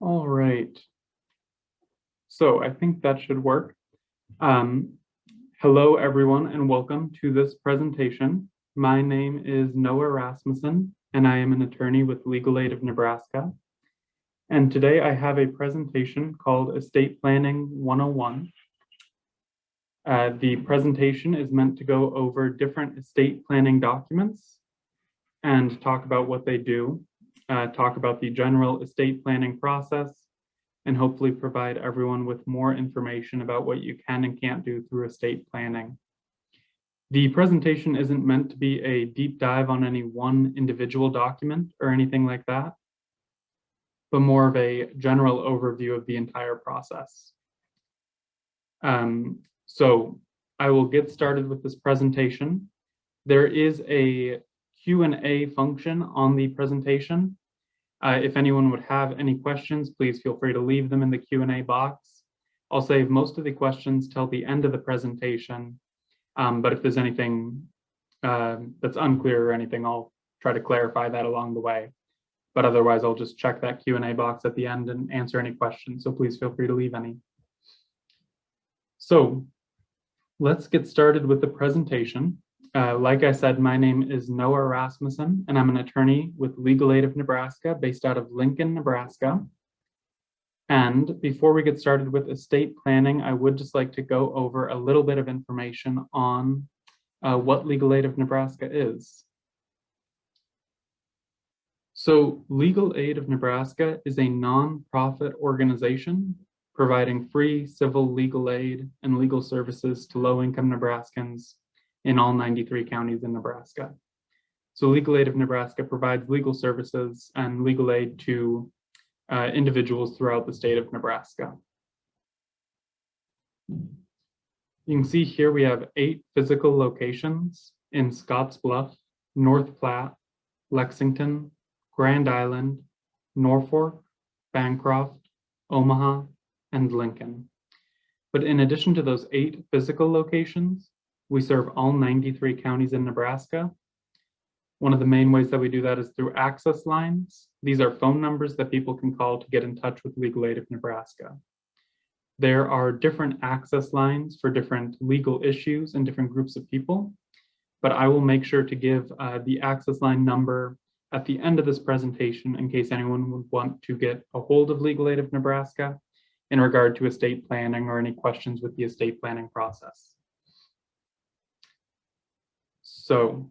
All right. So I think that should work. Hello, everyone, and welcome to this presentation. My name is Noah Rasmussen, and I am an attorney with Legal Aid of Nebraska. And today I have a presentation called Estate Planning 101. The presentation is meant to go over different estate planning documents and talk about what they do, talk about the general estate planning process, and hopefully provide everyone with more information about what you can and can't do through estate planning. The presentation isn't meant to be a deep dive on any one individual document or anything like that, but more of a general overview of the entire process. So I will get started with this presentation. There is a Q&A function on the presentation. If anyone would have any questions, please feel free to leave them in the Q&A box. I'll save most of the questions till the end of the presentation, but if there's anything that's unclear or anything, I'll try to clarify that along the way. But otherwise, I'll just check that Q&A box at the end and answer any questions, so please feel free to leave any. So let's get started with the presentation. Like I said, my name is Noah Rasmussen, and I'm an attorney with Legal Aid of Nebraska based out of Lincoln, Nebraska. And before we get started with estate planning, I would just like to go over a little bit of information on what Legal Aid of Nebraska is. So Legal Aid of Nebraska is a nonprofit organization providing free civil legal aid and legal services to low-income Nebraskans in all 93 counties in Nebraska. So Legal Aid of Nebraska provides legal services and legal aid to individuals throughout the state of Nebraska. You can see here we have 8 physical locations in Scottsbluff, North Platte, Lexington, Grand Island, Norfolk, Bancroft, Omaha, and Lincoln. But in addition to those 8 physical locations, we serve all 93 counties in Nebraska. One of the main ways that we do that is through access lines. These are phone numbers that people can call to get in touch with Legal Aid of Nebraska. There are different access lines for different legal issues and different groups of people, but I will make sure to give the access line number at the end of this presentation in case anyone would want to get a hold of Legal Aid of Nebraska in regard to estate planning or any questions with the estate planning process. So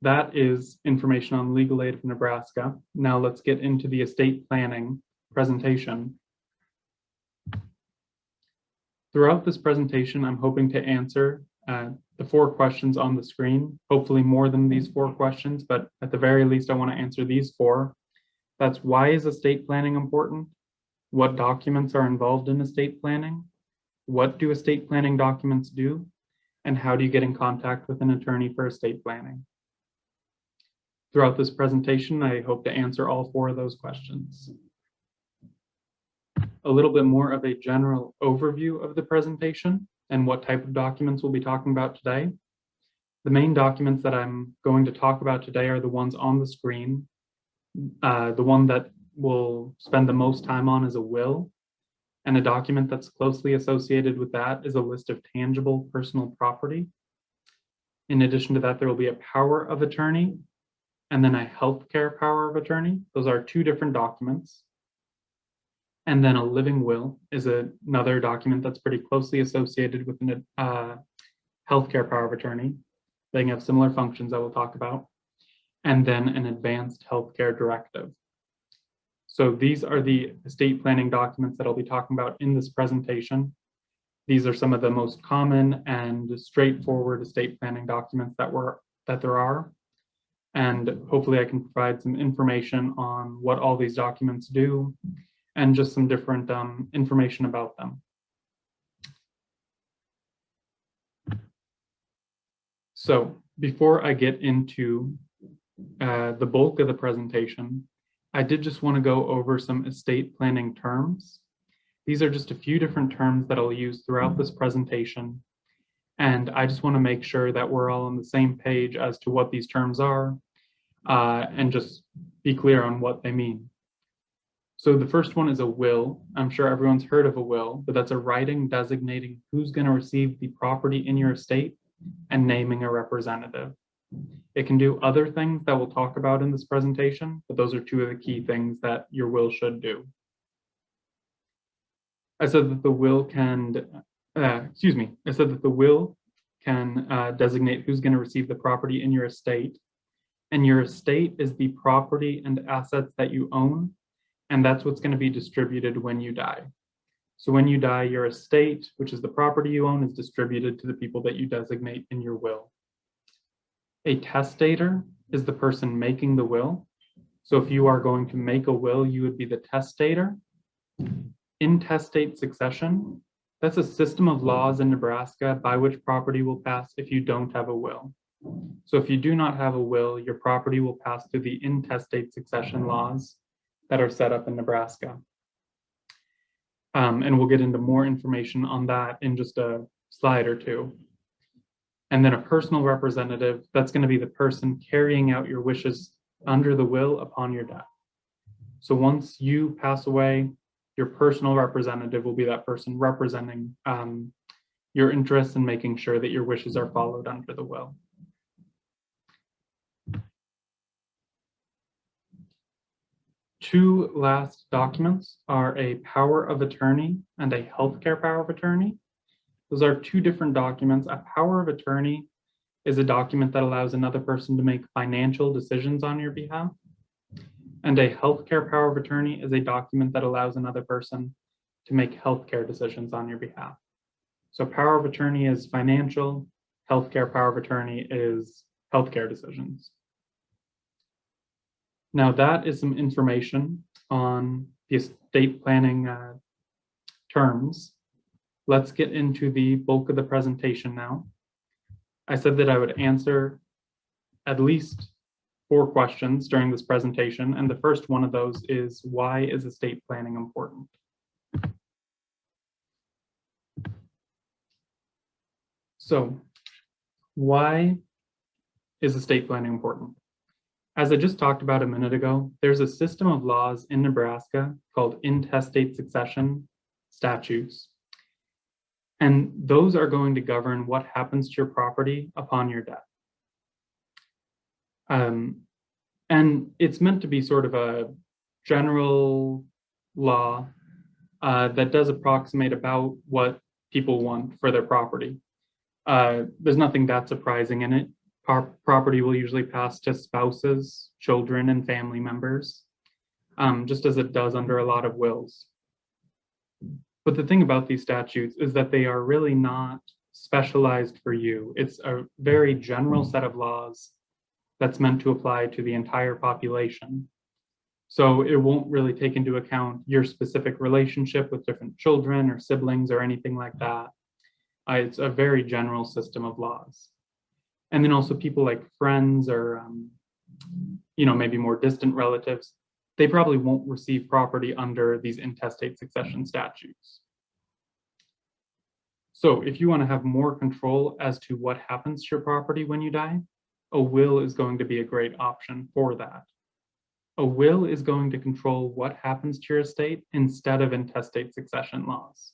that is information on Legal Aid of Nebraska. Now let's get into the estate planning presentation. Throughout this presentation, I'm hoping to answer the 4 questions on the screen, hopefully more than these 4 questions, but at the very least, I want to answer these 4. That's why is estate planning important? What documents are involved in estate planning? What do estate planning documents do? And how do you get in contact with an attorney for estate planning? Throughout this presentation, I hope to answer all 4 of those questions. A little bit more of a general overview of the presentation and what type of documents we'll be talking about today. The main documents that I'm going to talk about today are the ones on the screen. The one that we'll spend the most time on is a will, and a document that's closely associated with that is a list of tangible personal property. In addition to that, there will be a power of attorney and then a healthcare power of attorney. Those are 2 different documents. And then a living will is another document that's pretty closely associated with a healthcare power of attorney. They can have similar functions I will talk about. And then an advanced healthcare directive. So these are the estate planning documents that I'll be talking about in this presentation. These are some of the most common and straightforward estate planning documents that there are. And hopefully I can provide some information on what all these documents do and just some different information about them. So before I get into the bulk of the presentation, I did just want to go over some estate planning terms. These are just a few different terms that I'll use throughout this presentation. And I just want to make sure that we're all on the same page as to what these terms are and just be clear on what they mean. So the first one is a will. I'm sure everyone's heard of a will, but that's a writing designating who's going to receive the property in your estate and naming a representative. It can do other things that we'll talk about in this presentation, but those are two of the key things that your will should do. I said that the will can, designate who's going to receive the property in your estate. And your estate is the property and assets that you own, and that's what's going to be distributed when you die. So when you die, your estate, which is the property you own, is distributed to the people that you designate in your will. A testator is the person making the will. So if you are going to make a will, you would be the testator. Intestate succession, that's a system of laws in Nebraska by which property will pass if you don't have a will. So if you do not have a will, your property will pass through the intestate succession laws that are set up in Nebraska. And we'll get into more information on that in just a slide or two. And then a personal representative, that's going to be the person carrying out your wishes under the will upon your death. So once you pass away, your personal representative will be that person representing your interests and making sure that your wishes are followed under the will. Two last documents are a power of attorney and a healthcare power of attorney. Those are two different documents. A power of attorney is a document that allows another person to make financial decisions on your behalf. And a healthcare power of attorney is a document that allows another person to make healthcare decisions on your behalf. So power of attorney is financial, healthcare power of attorney is healthcare decisions. Now that is some information on the estate planning terms. Let's get into the bulk of the presentation now. I said that I would answer at least 4 questions during this presentation, and the first one of those is, why is estate planning important? So, why is estate planning important? As I just talked about a minute ago, there's a system of laws in Nebraska called intestate succession statutes. And those are going to govern what happens to your property upon your death. And it's meant to be sort of a general law that does approximate about what people want for their property. There's nothing that surprising in it. Property will usually pass to spouses, children, and family members, just as it does under a lot of wills. But the thing about these statutes is that they are really not specialized for you. It's a very general set of laws that's meant to apply to the entire population. So it won't really take into account your specific relationship with different children or siblings or anything like that. It's a very general system of laws. And then also people like friends or, maybe more distant relatives, they probably won't receive property under these intestate succession statutes. So if you want to have more control as to what happens to your property when you die, a will is going to be a great option for that. A will is going to control what happens to your estate instead of intestate succession laws.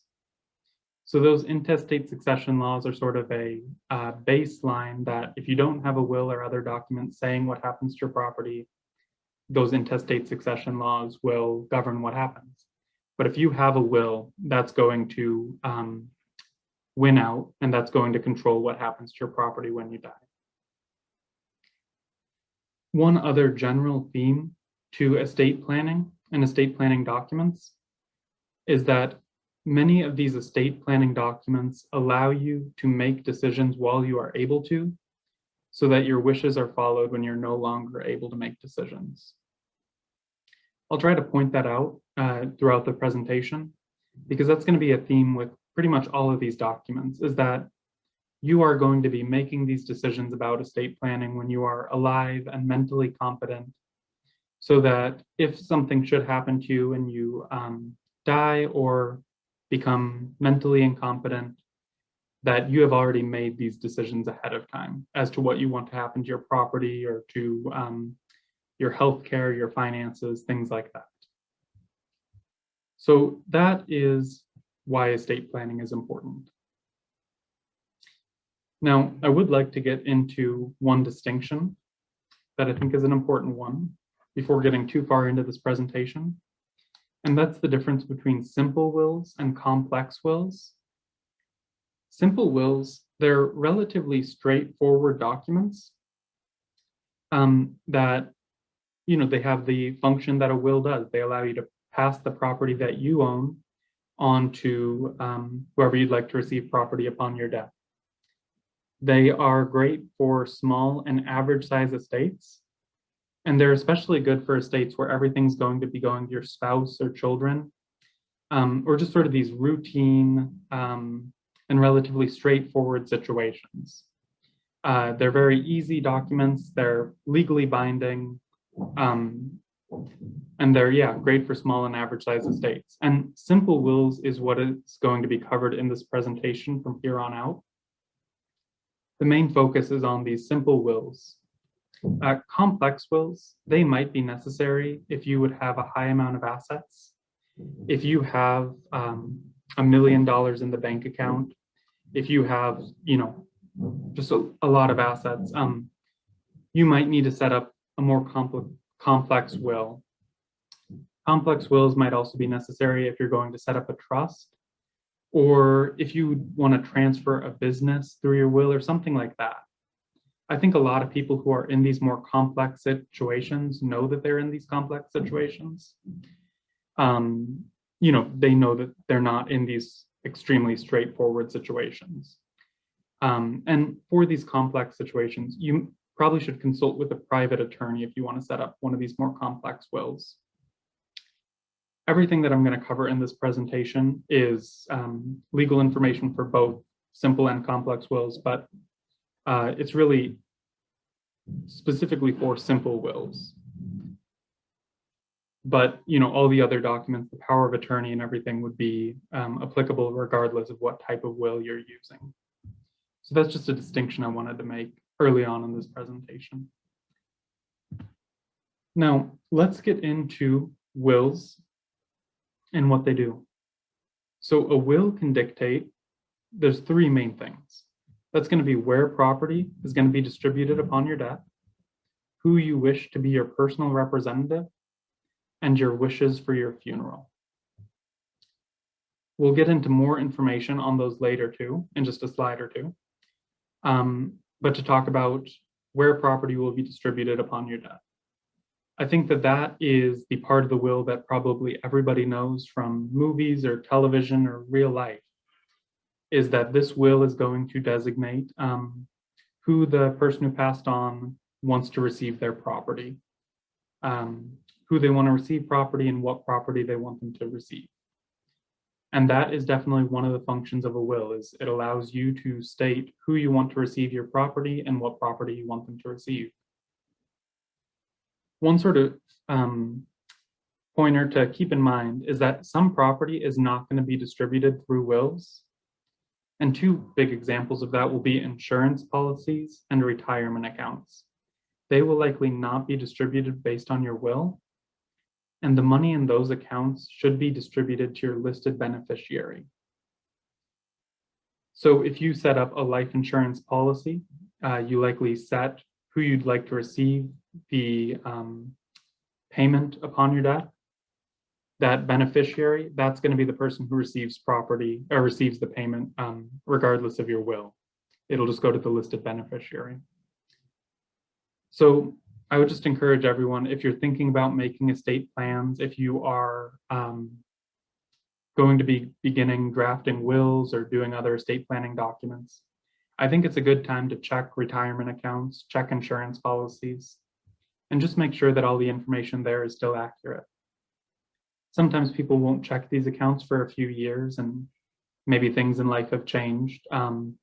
So those intestate succession laws are sort of a baseline that if you don't have a will or other documents saying what happens to your property, those intestate succession laws will govern what happens. But if you have a will, that's going to win out, and that's going to control what happens to your property when you die. One other general theme to estate planning and estate planning documents is that many of these estate planning documents allow you to make decisions while you are able to, so that your wishes are followed when you're no longer able to make decisions. I'll try to point that out throughout the presentation, because that's going to be a theme with pretty much all of these documents, is that you are going to be making these decisions about estate planning when you are alive and mentally competent, so that if something should happen to you and you die or become mentally incompetent, that you have already made these decisions ahead of time as to what you want to happen to your property or to your healthcare, your finances, things like that. So that is why estate planning is important. Now, I would like to get into one distinction that I think is an important one before getting too far into this presentation, and that's the difference between simple wills and complex wills. Simple wills, they're relatively straightforward documents that, they have the function that a will does. They allow you to pass the property that you own on to whoever you'd like to receive property upon your death. They are great for small and average size estates, and they're especially good for estates where everything's going to be going to your spouse or children, or just sort of these routine and relatively straightforward situations. They're very easy documents, they're legally binding, and they're, great for small and average size estates. And simple wills is what is going to be covered in this presentation from here on out. The main focus is on these simple wills. Complex wills, they might be necessary if you would have a high amount of assets. If you have $1 million in the bank account, if you have, just a lot of assets, you might need to set up a more complex will. Complex wills might also be necessary if you're going to set up a trust, or if you want to transfer a business through your will or something like that. I think a lot of people who are in these more complex situations know that they're in these complex situations. They know that they're not in these extremely straightforward situations. And for these complex situations, you probably should consult with a private attorney if you want to set up one of these more complex wills. Everything that I'm going to cover in this presentation is legal information for both simple and complex wills, but it's really specifically for simple wills. But all the other documents, the power of attorney and everything would be applicable regardless of what type of will you're using. So that's just a distinction I wanted to make early on in this presentation. Now, let's get into wills and what they do. So a will can dictate, there's three main things. That's going to be where property is going to be distributed upon your death, who you wish to be your personal representative, and your wishes for your funeral. We'll get into more information on those later too, in just a slide or two. But to talk about where property will be distributed upon your death. I think that that is the part of the will that probably everybody knows from movies or television or real life, is that this will is going to designate who the person who passed on wants to receive their property, who they want to receive property and what property they want them to receive. And that is definitely one of the functions of a will, is it allows you to state who you want to receive your property and what property you want them to receive. One sort of pointer to keep in mind is that some property is not going to be distributed through wills. And two big examples of that will be insurance policies and retirement accounts. They will likely not be distributed based on your will, and the money in those accounts should be distributed to your listed beneficiary. So if you set up a life insurance policy, you likely set who you'd like to receive the payment upon your death. That beneficiary, that's going to be the person who receives property or receives the payment regardless of your will. It'll just go to the listed beneficiary. So I would just encourage everyone, if you're thinking about making estate plans, if you are going to be beginning drafting wills or doing other estate planning documents, I think it's a good time to check retirement accounts, check insurance policies, and just make sure that all the information there is still accurate. Sometimes people won't check these accounts for a few years, and maybe things in life have changed, and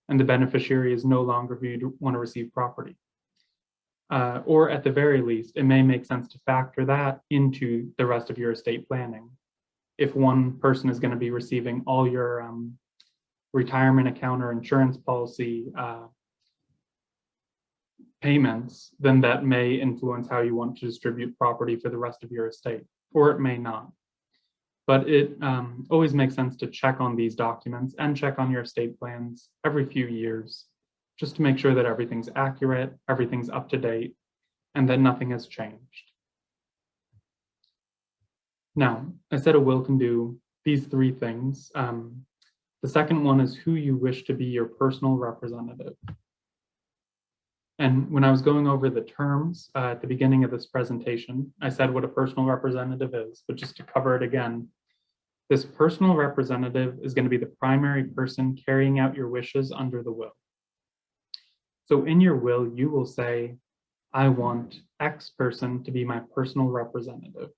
the beneficiary is no longer who you want to receive property. Or at the very least, it may make sense to factor that into the rest of your estate planning. If one person is going to be receiving all your retirement account or insurance policy payments, then that may influence how you want to distribute property for the rest of your estate, or it may not. but it always makes sense to check on these documents and check on your estate plans every few years, just to make sure that everything's accurate, everything's up to date, and that nothing has changed. Now, I said a will can do these three things. The second one is who you wish to be your personal representative. And when I was going over the terms at the beginning of this presentation, I said what a personal representative is, but just to cover it again, this personal representative is going to be the primary person carrying out your wishes under the will. So in your will, you will say, I want X person to be my personal representative.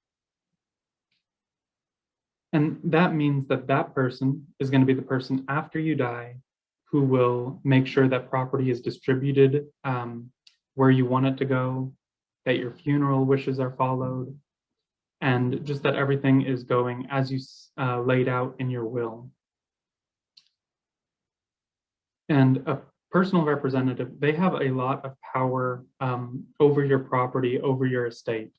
And that means that that person is going to be the person after you die who will make sure that property is distributed where you want it to go, that your funeral wishes are followed, and just that everything is going as you laid out in your will. And a personal representative, they have a lot of power over your property, over your estate.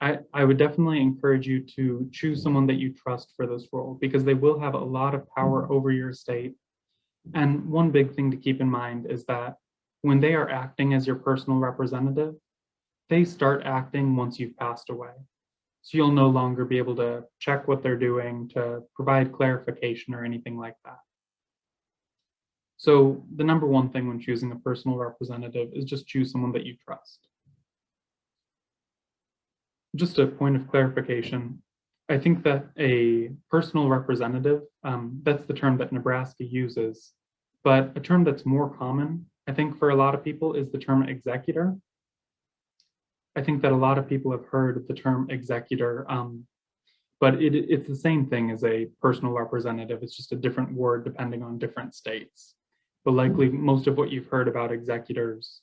I would definitely encourage you to choose someone that you trust for this role, because they will have a lot of power over your estate. And one big thing to keep in mind is that when they are acting as your personal representative, they start acting once you've passed away. So you'll no longer be able to check what they're doing, to provide clarification or anything like that. So the number one thing when choosing a personal representative is just choose someone that you trust. Just a point of clarification, I think that a personal representative, that's the term that Nebraska uses, but a term that's more common, I think for a lot of people, is the term executor. I think that a lot of people have heard the term executor, but it's the same thing as a personal representative. It's just a different word depending on different states. But likely most of what you've heard about executors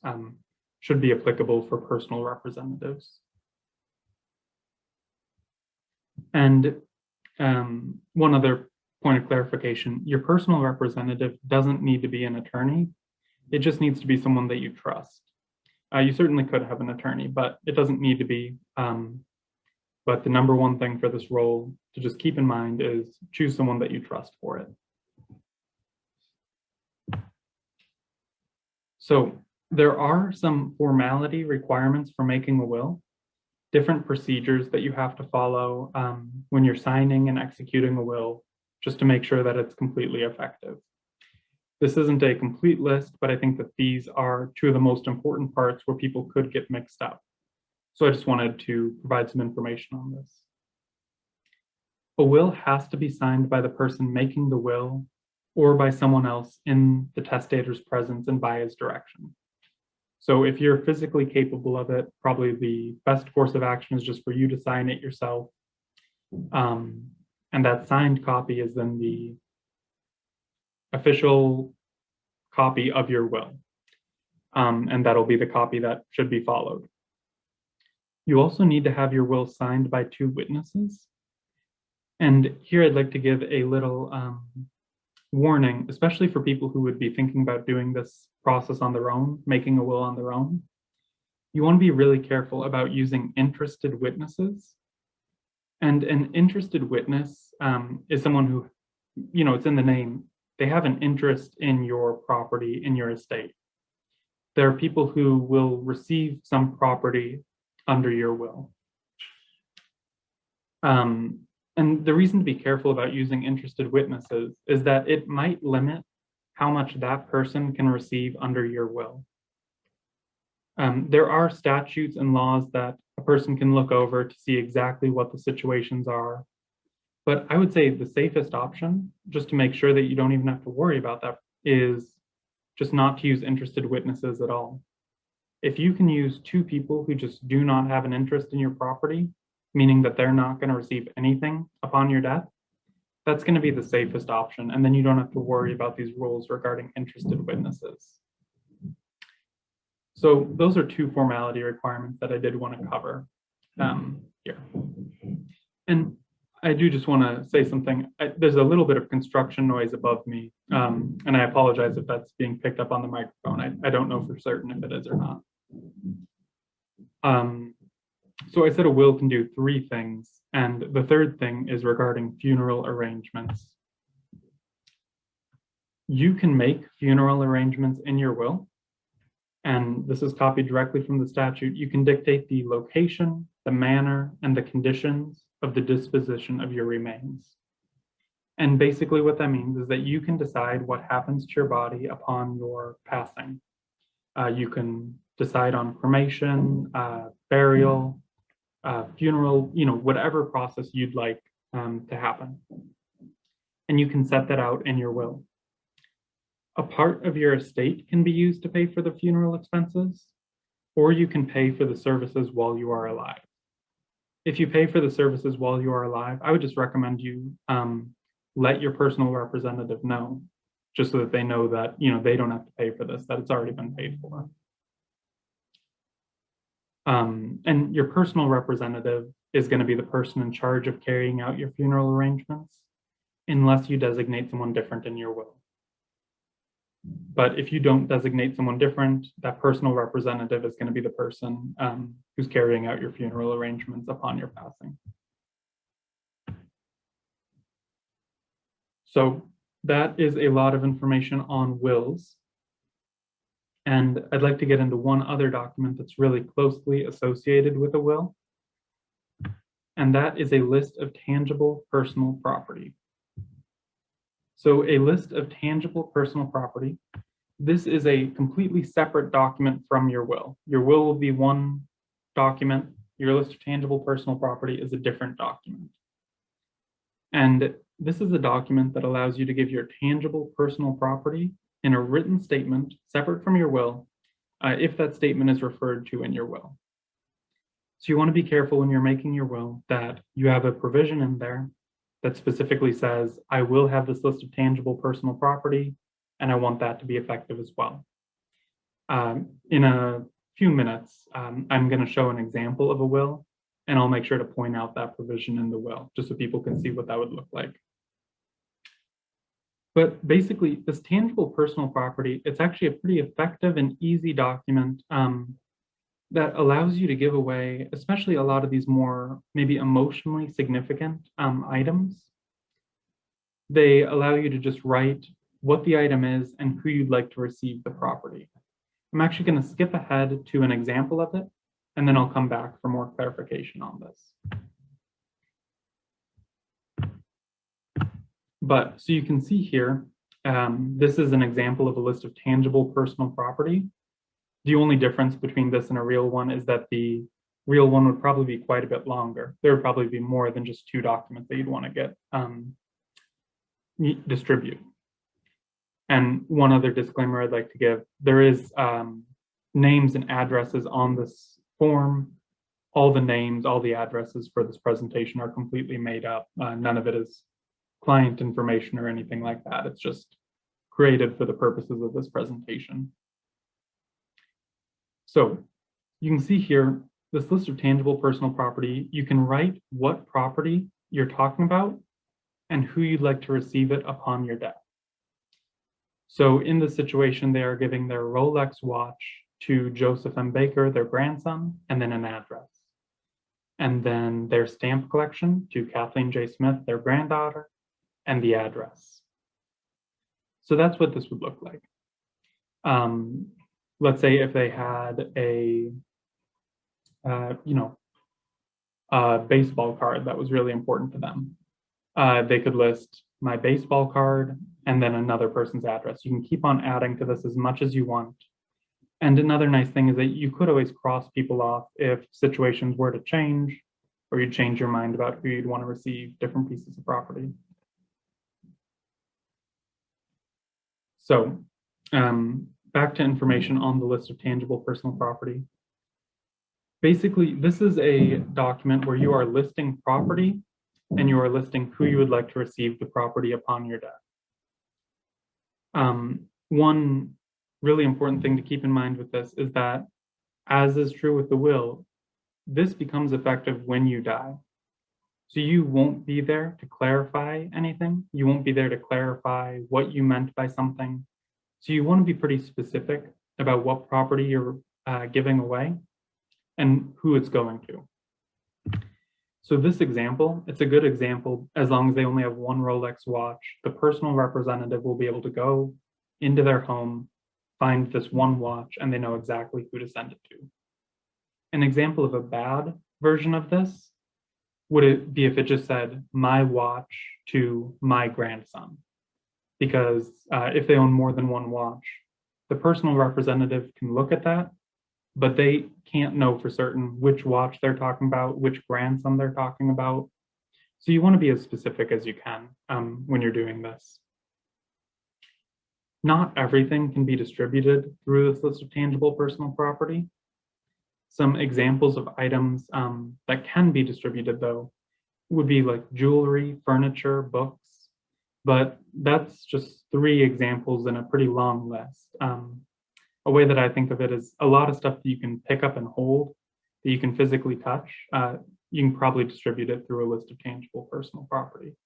should be applicable for personal representatives. And one other point of clarification, your personal representative doesn't need to be an attorney. It just needs to be someone that you trust. You certainly could have an attorney, but it doesn't need to be. But the number one thing for this role to just keep in mind is choose someone that you trust for it. So there are some formality requirements for making a will, different procedures that you have to follow when you're signing and executing a will, just to make sure that it's completely effective. This isn't a complete list, but I think that these are two of the most important parts where people could get mixed up. So I just wanted to provide some information on this. A will has to be signed by the person making the will or by someone else in the testator's presence and by his direction. So if you're physically capable of it, probably the best course of action is just for you to sign it yourself. And that signed copy is then the official copy of your will. And that'll be the copy that should be followed. You also need to have your will signed by two witnesses. And here I'd like to give a little warning, especially for people who would be thinking about doing this process on their own, making a will on their own. You want to be really careful about using interested witnesses. And an interested witness is someone who, it's in the name, they have an interest in your property, in your estate. There are people who will receive some property under your will. And the reason to be careful about using interested witnesses is that it might limit how much that person can receive under your will. There are statutes and laws that a person can look over to see exactly what the situations are. But I would say the safest option, just to make sure that you don't even have to worry about that, is just not to use interested witnesses at all. If you can use two people who just do not have an interest in your property, meaning that they're not going to receive anything upon your death, that's going to be the safest option. And then you don't have to worry about these rules regarding interested witnesses. So those are two formality requirements that I did want to cover here. And I do just want to say something. There's a little bit of construction noise above me, and I apologize if that's being picked up on the microphone. I don't know for certain if it is or not. So I said a will can do three things, and the third thing is regarding funeral arrangements. You can make funeral arrangements in your will, and this is copied directly from the statute. You can dictate the location, the manner, and the conditions of the disposition of your remains. And basically what that means is that you can decide what happens to your body upon your passing. You can decide on cremation, burial, funeral, whatever process you'd like to happen. And you can set that out in your will. A part of your estate can be used to pay for the funeral expenses, or you can pay for the services while you are alive. If you pay for the services while you are alive, I would just recommend you let your personal representative know, just so that they know that they don't have to pay for this, that it's already been paid for. And your personal representative is going to be the person in charge of carrying out your funeral arrangements, unless you designate someone different in your will. But if you don't designate someone different, that personal representative is going to be the person who's carrying out your funeral arrangements upon your passing. So that is a lot of information on wills. And I'd like to get into one other document that's really closely associated with a will. And that is a list of tangible personal property. So a list of tangible personal property, this is a completely separate document from your will. Your will will be one document. Your list of tangible personal property is a different document. And this is a document that allows you to give your tangible personal property in a written statement separate from your will, if that statement is referred to in your will. So you want to be careful when you're making your will that you have a provision in there that specifically says, I will have this list of tangible personal property, and I want that to be effective as well. In a few minutes, I'm going to show an example of a will, and I'll make sure to point out that provision in the will, just so people can see what that would look like. But basically, this tangible personal property, it's actually a pretty effective and easy document that allows you to give away, especially a lot of these more maybe emotionally significant items. They allow you to just write what the item is and who you'd like to receive the property. I'm actually going to skip ahead to an example of it, and then I'll come back for more clarification on this. But so you can see here, this is an example of a list of tangible personal property. The only difference between this and a real one is that the real one would probably be quite a bit longer. There would probably be more than just 2 documents that you'd want to get distribute. And one other disclaimer I'd like to give, there is names and addresses on this form. All the names, all the addresses for this presentation are completely made up. None of it is client information or anything like that. It's just created for the purposes of this presentation. So you can see here, this list of tangible personal property, you can write what property you're talking about and who you'd like to receive it upon your death. So in this situation, they are giving their Rolex watch to Joseph M. Baker, their grandson, and then an address. And then their stamp collection to Kathleen J. Smith, their granddaughter, and the address. So that's what this would look like. Let's say if they had a baseball card that was really important to them. They could list my baseball card and then another person's address. You can keep on adding to this as much as you want. And another nice thing is that you could always cross people off if situations were to change, or you change your mind about who you'd want to receive different pieces of property. So back to information on the list of tangible personal property. Basically, this is a document where you are listing property and you are listing who you would like to receive the property upon your death. One really important thing to keep in mind with this is that, as is true with the will, this becomes effective when you die. So you won't be there to clarify anything. You won't be there to clarify what you meant by something. So you want to be pretty specific about what property you're giving away and who it's going to. So this example, it's a good example as long as they only have one Rolex watch. The personal representative will be able to go into their home, find this one watch, and they know exactly who to send it to. An example of a bad version of this would it be if it just said, my watch to my grandson? Because if they own more than one watch, the personal representative can look at that, but they can't know for certain which watch they're talking about, which grandson they're talking about. So you want to be as specific as you can when you're doing this. Not everything can be distributed through this list of tangible personal property. Some examples of items that can be distributed, though, would be like jewelry, furniture, books, but that's just 3 examples in a pretty long list. A way that I think of it is a lot of stuff that you can pick up and hold, that you can physically touch, you can probably distribute it through a list of tangible personal property.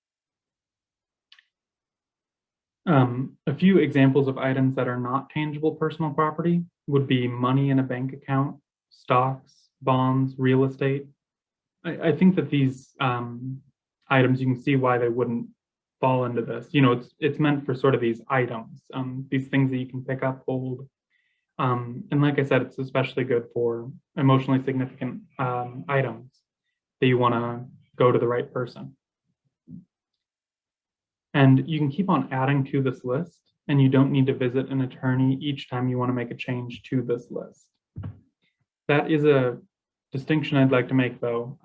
A few examples of items that are not tangible personal property would be money in a bank account, stocks, bonds, real estate. I think that these items, you can see why they wouldn't fall into this. You know, it's meant for sort of these items, these things that you can pick up, hold. And like I said, it's especially good for emotionally significant items that you want to go to the right person. And you can keep on adding to this list, and you don't need to visit an attorney each time you want to make a change to this list. That is a distinction I'd like to make, though.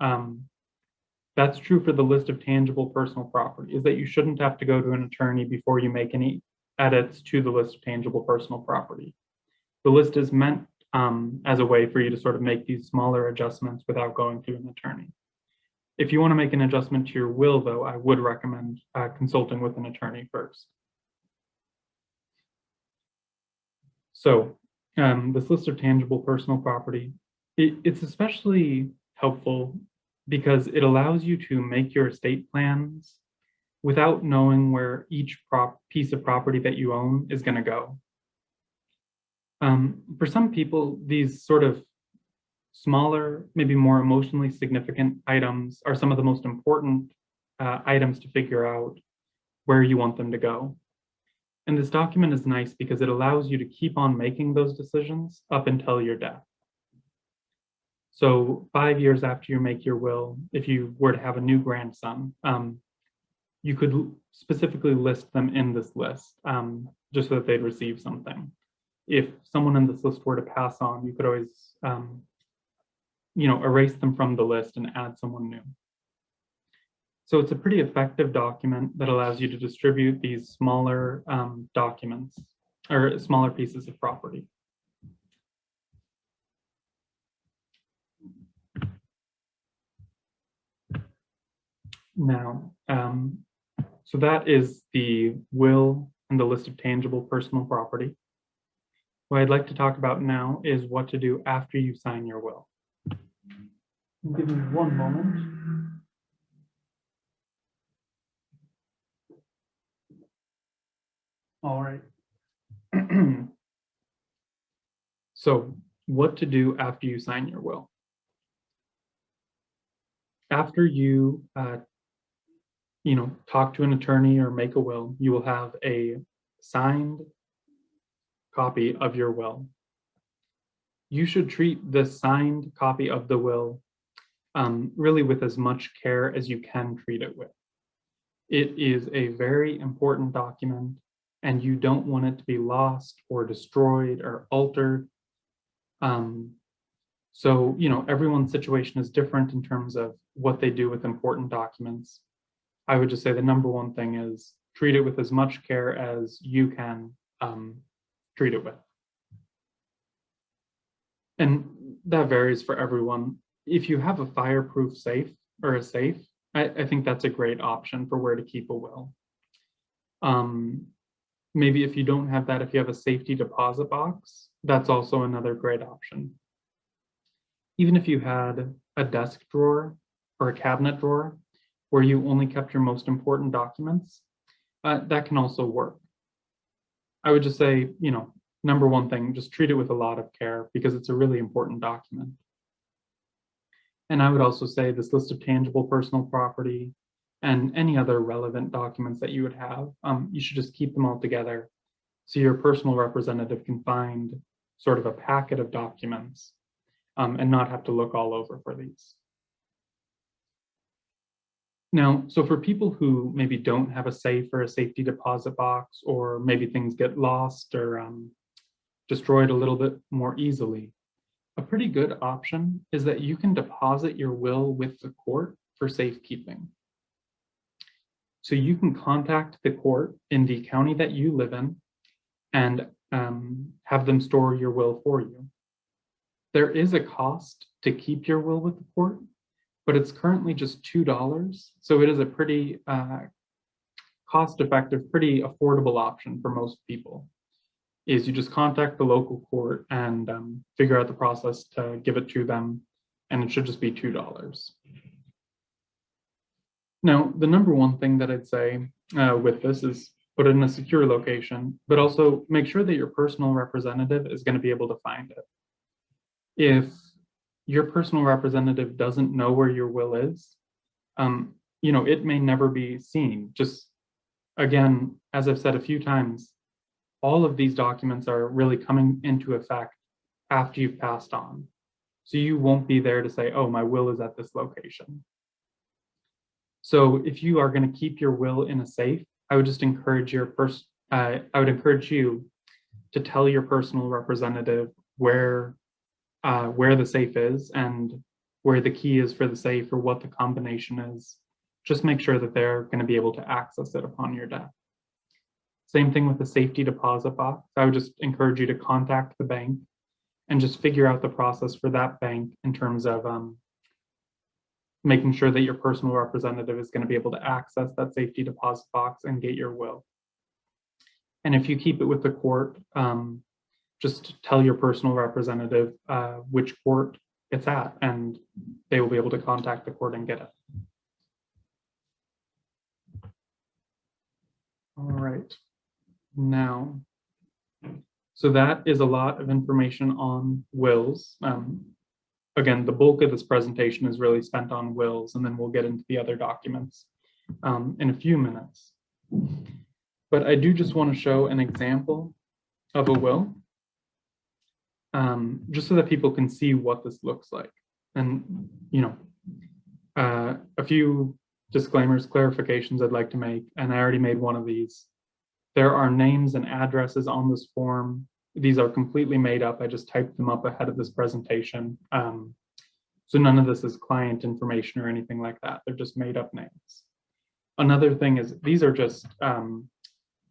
That's true for the list of tangible personal property, is that you shouldn't have to go to an attorney before you make any edits to the list of tangible personal property. The list is meant as a way for you to sort of make these smaller adjustments without going through an attorney. If you want to make an adjustment to your will, though, I would recommend consulting with an attorney first. So this list of tangible personal property, it's especially helpful because it allows you to make your estate plans without knowing where each piece of property that you own is going to go. For some people, these sort of smaller, maybe more emotionally significant items are some of the most important items to figure out where you want them to go. And this document is nice because it allows you to keep on making those decisions up until your death. So 5 years after you make your will, if you were to have a new grandson, you could specifically list them in this list just so that they'd receive something. If someone in this list were to pass on, you could always erase them from the list and add someone new. So it's a pretty effective document that allows you to distribute these smaller documents or smaller pieces of property. Now, so that is the will and the list of tangible personal property. What I'd like to talk about now is what to do after you sign your will. Give me one moment. All right. So, what to do after you sign your will? After you, talk to an attorney or make a will, you will have a signed copy of your will. You should treat the signed copy of the will really with as much care as you can treat it with. It is a very important document, and you don't want it to be lost or destroyed or altered. So, everyone's situation is different in terms of what they do with important documents. I would just say the number one thing is treat it with as much care as you can treat it with. And that varies for everyone. If you have a fireproof safe or a safe, I think that's a great option for where to keep a will. Maybe if you don't have that, if you have a safety deposit box, that's also another great option. Even if you had a desk drawer or a cabinet drawer where you only kept your most important documents, that can also work. I would just say, number one thing, just treat it with a lot of care because it's a really important document. And I would also say this list of tangible personal property and any other relevant documents that you would have, you should just keep them all together so your personal representative can find sort of a packet of documents and not have to look all over for these. Now, so for people who maybe don't have a safe or a safety deposit box, or maybe things get lost or destroyed a little bit more easily, a pretty good option is that you can deposit your will with the court for safekeeping. So you can contact the court in the county that you live in and have them store your will for you. There is a cost to keep your will with the court, but it's currently just $2. So it is a pretty cost-effective, pretty affordable option for most people. Is you just contact the local court and figure out the process to give it to them, and it should just be $2. Now, the number one thing that I'd say with this is put it in a secure location, but also make sure that your personal representative is going to be able to find it. If your personal representative doesn't know where your will is, it may never be seen. Just again, as I've said a few times, all of these documents are really coming into effect after you've passed on. So you won't be there to say, oh, my will is at this location. So if you are going to keep your will in a safe, I would just encourage you to tell your personal representative where the safe is and where the key is for the safe or what the combination is. Just make sure that they're going to be able to access it upon your death. Same thing with the safety deposit box. I would just encourage you to contact the bank and just figure out the process for that bank in terms of making sure that your personal representative is going to be able to access that safety deposit box and get your will. And if you keep it with the court, just tell your personal representative which court it's at, and they will be able to contact the court and get it. All right. Now, so that is a lot of information on wills. Again, the bulk of this presentation is really spent on wills, and then we'll get into the other documents in a few minutes. But I do just want to show an example of a will, just so that people can see what this looks like. And, a few disclaimers, clarifications I'd like to make, and I already made one of these. There are names and addresses on this form. These are completely made up. I just typed them up ahead of this presentation. So none of this is client information or anything like that. They're just made up names. Another thing is these are just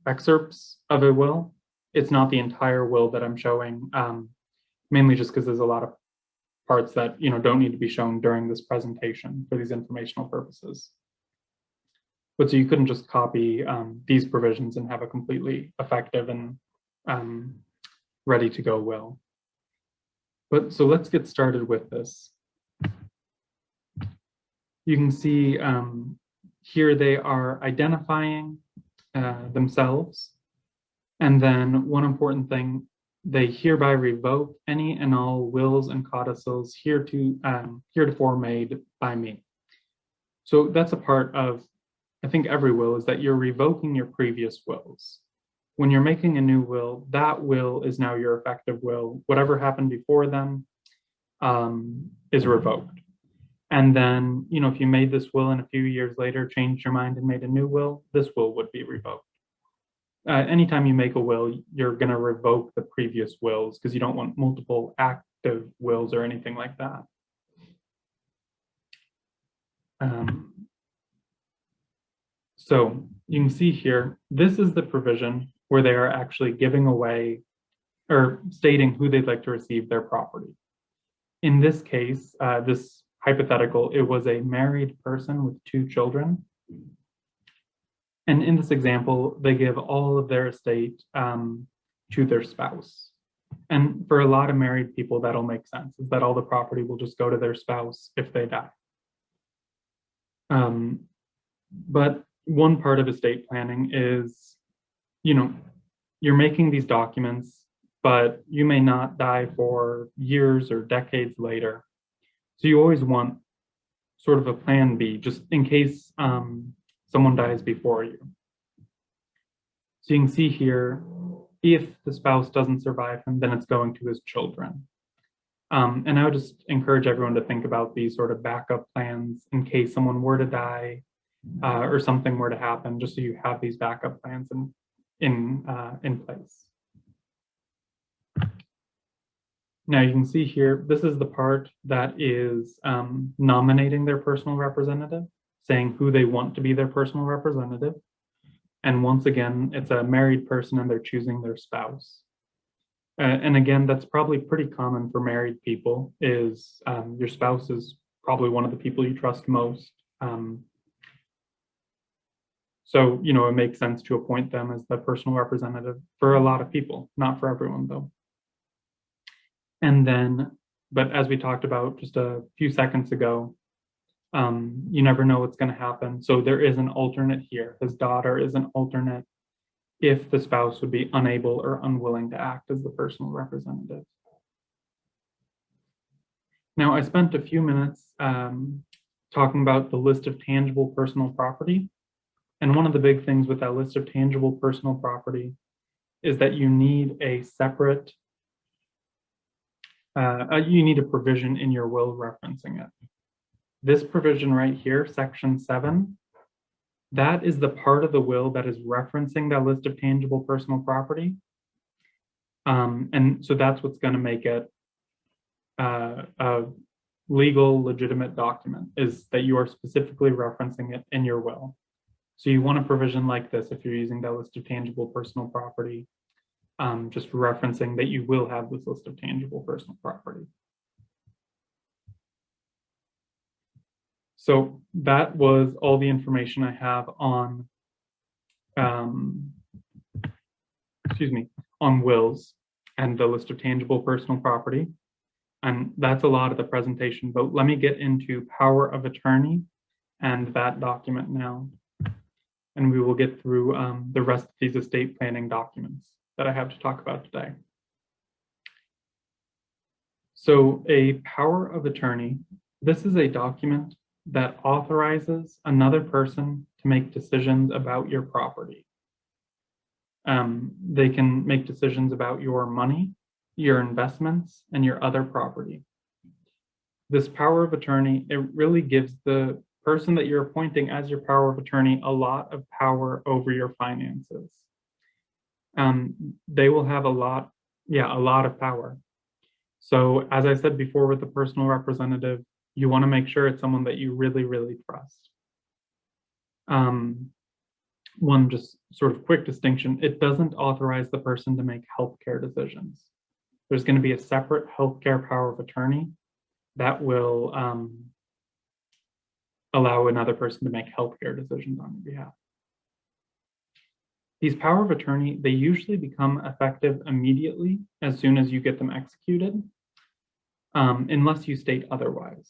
excerpts of a will. It's not the entire will that I'm showing, mainly just because there's a lot of parts that don't need to be shown during this presentation for these informational purposes. But so you couldn't just copy these provisions and have a completely effective and ready to go will. But so let's get started with this. You can see here they are identifying themselves. And then one important thing, they hereby revoke any and all wills and codicils heretofore made by me. So that's a part of, I think, every will, is that you're revoking your previous wills. When you're making a new will, that will is now your effective will. Whatever happened before them is revoked. And then, if you made this will and a few years later changed your mind and made a new will, this will would be revoked. Anytime you make a will, you're going to revoke the previous wills because you don't want multiple active wills or anything like that. So you can see here, this is the provision where they are actually giving away or stating who they'd like to receive their property. In this case, this hypothetical, it was a married person with 2 children. And in this example, they give all of their estate to their spouse. And for a lot of married people, that'll make sense, is that all the property will just go to their spouse if they die. But one part of estate planning is, you're making these documents, but you may not die for years or decades later. So you always want sort of a plan B, just in case someone dies before you. So you can see here, if the spouse doesn't survive him, then it's going to his children. And I would just encourage everyone to think about these sort of backup plans in case someone were to die or something were to happen, just so you have these backup plans in place. Now you can see here, this is the part that is nominating their personal representative, saying who they want to be their personal representative. And once again, it's a married person and they're choosing their spouse. And again, that's probably pretty common for married people, is your spouse is probably one of the people you trust most. So, you know, it makes sense to appoint them as the personal representative for a lot of people, not for everyone though. And then, but as we talked about just a few seconds ago, you never know what's going to happen. So there is an alternate here. His daughter is an alternate if the spouse would be unable or unwilling to act as the personal representative. Now, I spent a few minutes talking about the list of tangible personal property. And one of the big things with that list of tangible personal property is that you need a separate, you need a provision in your will referencing it. This provision right here, section 7, that is the part of the will that is referencing that list of tangible personal property. And so that's what's going to make it a legal, legitimate document, is that you are specifically referencing it in your will. So you want a provision like this if you're using that list of tangible personal property, just referencing that you will have this list of tangible personal property. So that was all the information I have on, on wills and the list of tangible personal property. And that's a lot of the presentation, but let me get into power of attorney and that document now. And we will get through the rest of these estate planning documents that I have to talk about today. So a power of attorney, this is a document that authorizes another person to make decisions about your property. They can make decisions about your money, your investments, and your other property. This power of attorney, it really gives the person that you're appointing as your power of attorney a lot of power over your finances. They will have a lot of power. So as I said before with the personal representative, you want to make sure it's someone that you really, really trust. One just sort of quick distinction, it doesn't authorize the person to make healthcare decisions. There's going to be a separate healthcare power of attorney that will allow another person to make healthcare decisions on your behalf. These power of attorney, they usually become effective immediately as soon as you get them executed, unless you state otherwise.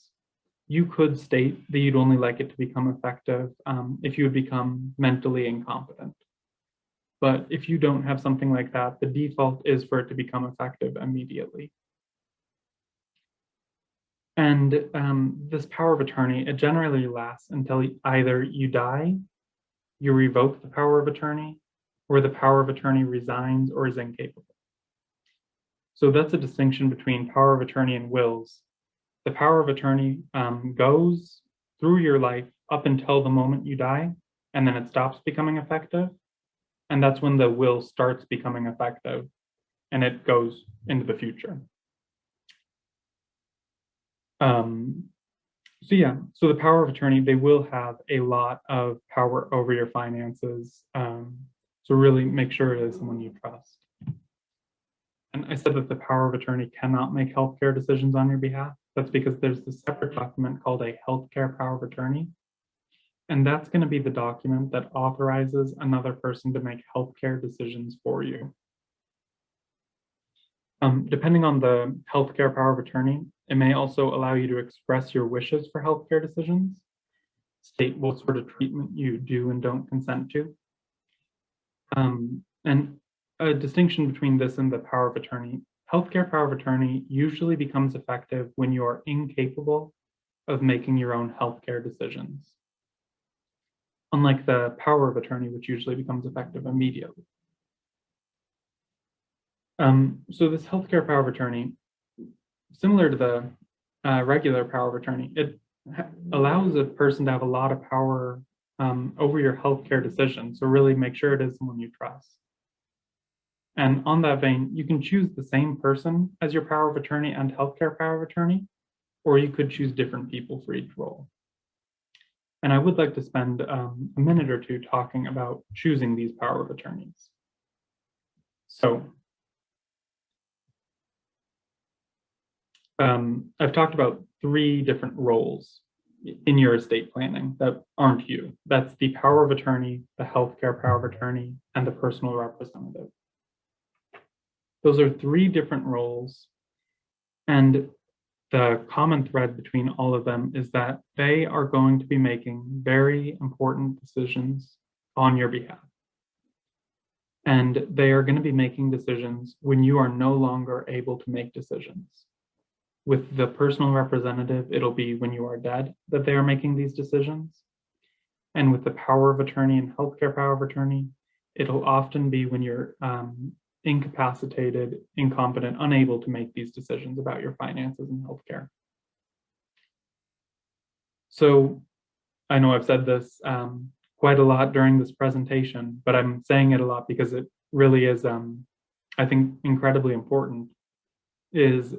You could state that you'd only like it to become effective if you would become mentally incompetent. But if you don't have something like that, the default is for it to become effective immediately. And this power of attorney, it generally lasts until either you die, you revoke the power of attorney, or the power of attorney resigns or is incapable. So that's a distinction between power of attorney and wills. The power of attorney goes through your life up until the moment you die, and then it stops becoming effective. And that's when the will starts becoming effective, and it goes into the future. So the power of attorney, they will have a lot of power over your finances. So really make sure it is someone you trust. And I said that the power of attorney cannot make healthcare decisions on your behalf. That's because there's this separate document called a healthcare power of attorney. And that's going to be the document that authorizes another person to make healthcare decisions for you. Depending on the healthcare power of attorney, it may also allow you to express your wishes for healthcare decisions, state what sort of treatment you do and don't consent to. And a distinction between this and the power of attorney, healthcare power of attorney usually becomes effective when you are incapable of making your own healthcare decisions, unlike the power of attorney, which usually becomes effective immediately. So this healthcare power of attorney, similar to the regular power of attorney, it allows a person to have a lot of power over your healthcare decisions. So really make sure it is someone you trust. And on that vein, you can choose the same person as your power of attorney and healthcare power of attorney, or you could choose different people for each role. And I would like to spend a minute or two talking about choosing these power of attorneys. So I've talked about 3 different roles in your estate planning that aren't you. That's the power of attorney, the healthcare power of attorney, and the personal representative. Those are 3 different roles, and the common thread between all of them is that they are going to be making very important decisions on your behalf. And they are going to be making decisions when you are no longer able to make decisions. With the personal representative, it'll be when you are dead that they are making these decisions. And with the power of attorney and healthcare power of attorney, it'll often be when you're incapacitated, incompetent, unable to make these decisions about your finances and healthcare. So I know I've said this quite a lot during this presentation, but I'm saying it a lot because it really is, I think, incredibly important, is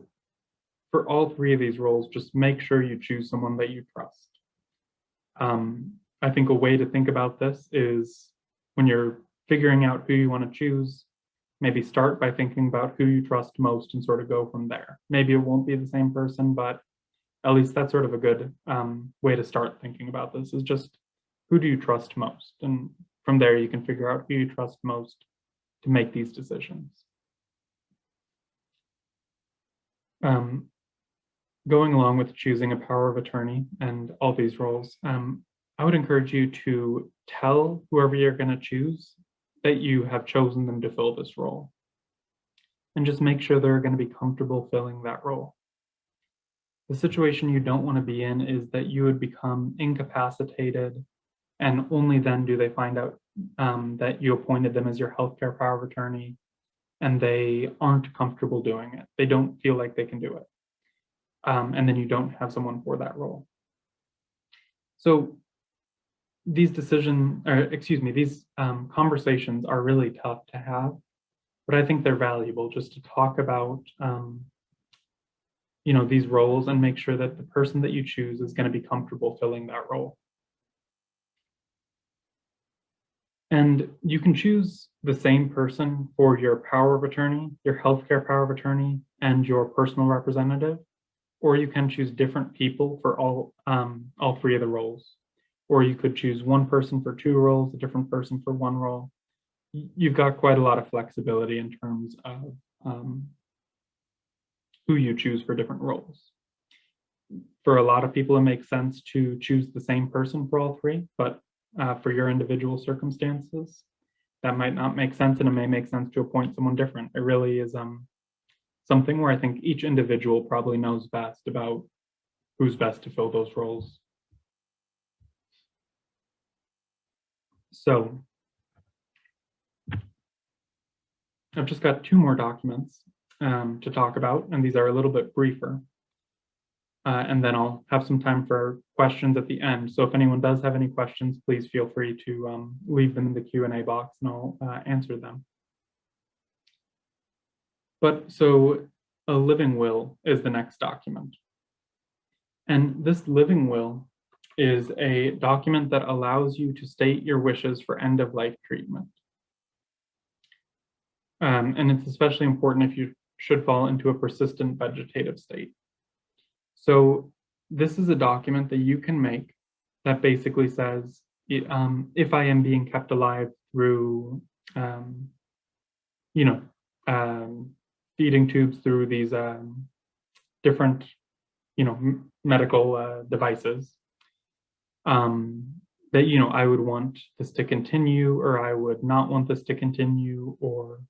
for all 3 of these roles, just make sure you choose someone that you trust. I think a way to think about this is when you're figuring out who you want to choose, maybe start by thinking about who you trust most and sort of go from there. Maybe it won't be the same person, but at least that's sort of a good way to start thinking about this, is just who do you trust most? And from there, you can figure out who you trust most to make these decisions. Going along with choosing a power of attorney and all these roles, I would encourage you to tell whoever you're going to choose that you have chosen them to fill this role. And just make sure they're going to be comfortable filling that role. The situation you don't want to be in is that you would become incapacitated, and only then do they find out that you appointed them as your healthcare power of attorney, and they aren't comfortable doing it. They don't feel like they can do it. And then you don't have someone for that role. So these conversations are really tough to have, but I think they're valuable just to talk about, these roles and make sure that the person that you choose is going to be comfortable filling that role. And you can choose the same person for your power of attorney, your healthcare power of attorney, and your personal representative, or you can choose different people for all 3 of the roles. Or you could choose one person for 2 roles, a different person for 1 role. You've got quite a lot of flexibility in terms of who you choose for different roles. For a lot of people, it makes sense to choose the same person for all 3, but for your individual circumstances, that might not make sense, and it may make sense to appoint someone different. It really is something where I think each individual probably knows best about who's best to fill those roles. So I've just got 2 more documents to talk about, and these are a little bit briefer. And then I'll have some time for questions at the end. So if anyone does have any questions, please feel free to leave them in the Q&A box and I'll answer them. But so a living will is the next document. And this living will is a document that allows you to state your wishes for end-of-life treatment. And it's especially important if you should fall into a persistent vegetative state. So this is a document that you can make that basically says, if I am being kept alive through, feeding tubes through these different, medical devices, that, I would want this to continue, or I would not want this to continue, or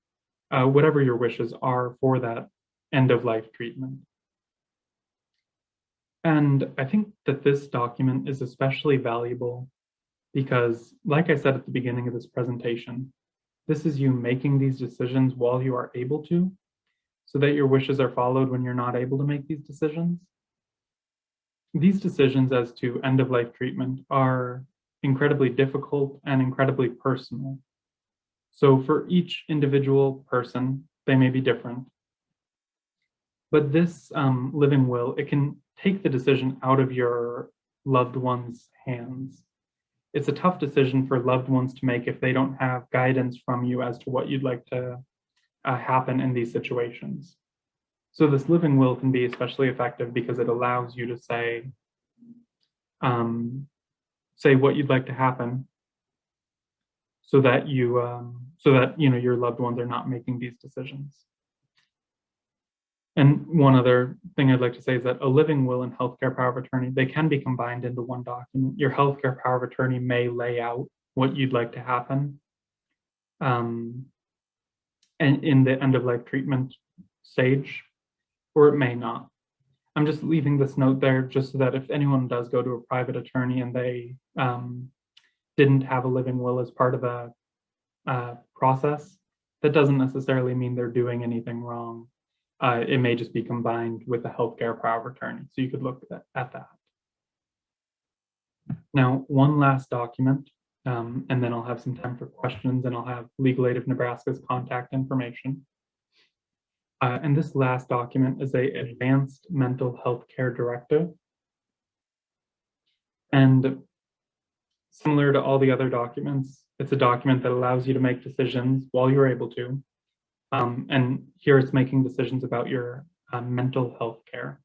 whatever your wishes are for that end-of-life treatment. And I think that this document is especially valuable because, like I said at the beginning of this presentation, this is you making these decisions while you are able to, so that your wishes are followed when you're not able to make these decisions. These decisions as to end-of-life treatment are incredibly difficult and incredibly personal. So for each individual person, they may be different. But this living will, it can take the decision out of your loved one's hands. It's a tough decision for loved ones to make if they don't have guidance from you as to what you'd like to happen in these situations. So this living will can be especially effective because it allows you to say what you'd like to happen, so that your loved ones are not making these decisions. And one other thing I'd like to say is that a living will and healthcare power of attorney, they can be combined into one document. Your healthcare power of attorney may lay out what you'd like to happen, and in the end-of-life treatment stage, or it may not. I'm just leaving this note there just so that if anyone does go to a private attorney and they didn't have a living will as part of a process, that doesn't necessarily mean they're doing anything wrong. It may just be combined with a healthcare power of attorney. So you could look at that. Now, one last document, and then I'll have some time for questions, and I'll have Legal Aid of Nebraska's contact information. And this last document is an advanced mental health care directive. And similar to all the other documents, it's a document that allows you to make decisions while you're able to. And here it's making decisions about your mental health care.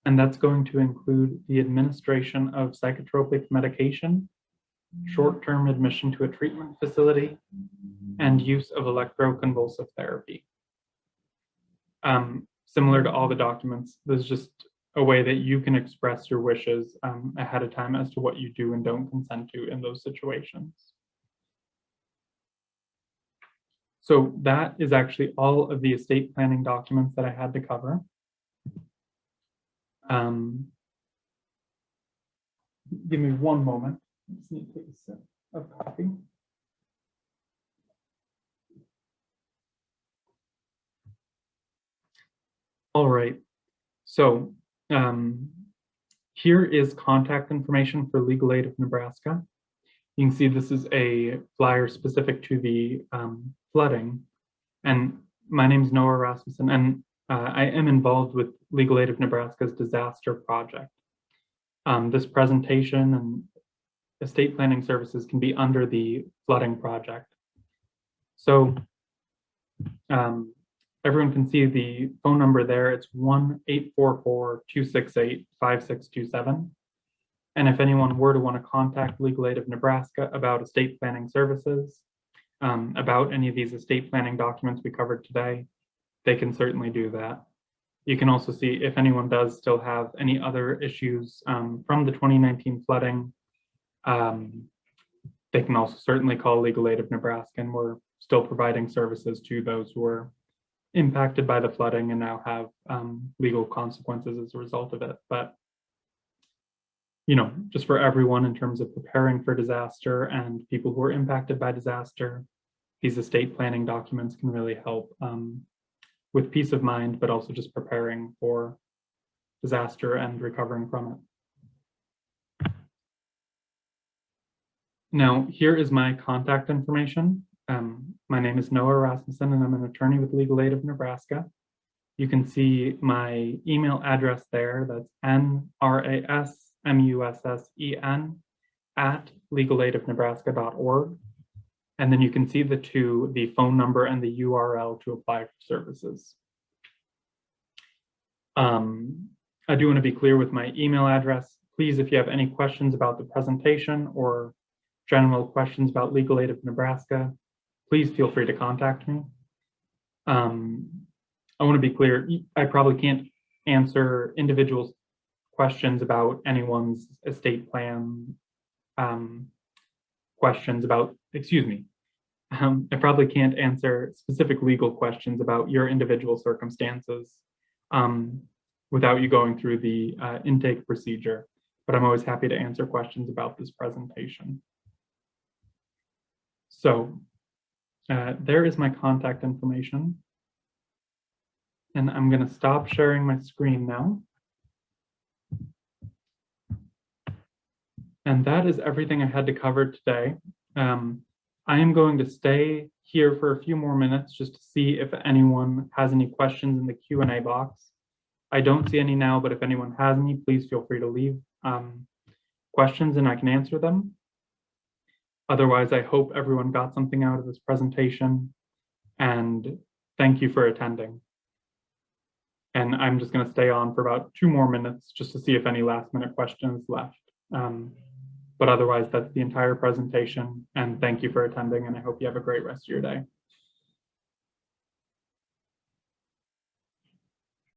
And that's going to include the administration of psychotropic medication, short-term admission to a treatment facility, and use of electroconvulsive therapy. Similar to all the documents, there's just a way that you can express your wishes ahead of time as to what you do and don't consent to in those situations. So that is actually all of the estate planning documents that I had to cover. Give me one moment. I just need to take a sip of coffee. All right, so here is contact information for Legal Aid of Nebraska. You can see this is a flyer specific to the flooding. And my name is Noah Rasmussen, and I am involved with Legal Aid of Nebraska's disaster project. This presentation and estate planning services can be under the flooding project. So everyone can see the phone number there. It's 1-844-268-5627. And if anyone were to want to contact Legal Aid of Nebraska about estate planning services, about any of these estate planning documents we covered today, they can certainly do that. You can also see if anyone does still have any other issues from the 2019 flooding, they can also certainly call Legal Aid of Nebraska, and we're still providing services to those who were impacted by the flooding and now have legal consequences as a result of it. But just for everyone in terms of preparing for disaster and people who are impacted by disaster, these estate planning documents can really help with peace of mind, but also just preparing for disaster and recovering from it. Now, here is my contact information. My name is Noah Rasmussen, and I'm an attorney with Legal Aid of Nebraska. You can see my email address there. That's nrasmussen@legalaidofnebraska.org. And then you can see the phone number and the URL to apply for services. I do want to be clear with my email address. Please, if you have any questions about the presentation or general questions about Legal Aid of Nebraska, please feel free to contact me. I want to be clear, I probably can't answer individual questions about anyone's estate plan, questions about, I probably can't answer specific legal questions about your individual circumstances. without you going through the intake procedure, but I'm always happy to answer questions about this presentation. So there is my contact information. And I'm going to stop sharing my screen now. And that is everything I had to cover today. I am going to stay here for a few more minutes just to see if anyone has any questions in the Q&A box. I don't see any now, but if anyone has any, please feel free to leave questions and I can answer them. Otherwise, I hope everyone got something out of this presentation, and thank you for attending. And I'm just going to stay on for about 2 more minutes just to see if any last-minute questions left. But otherwise, that's the entire presentation. And thank you for attending, and I hope you have a great rest of your day.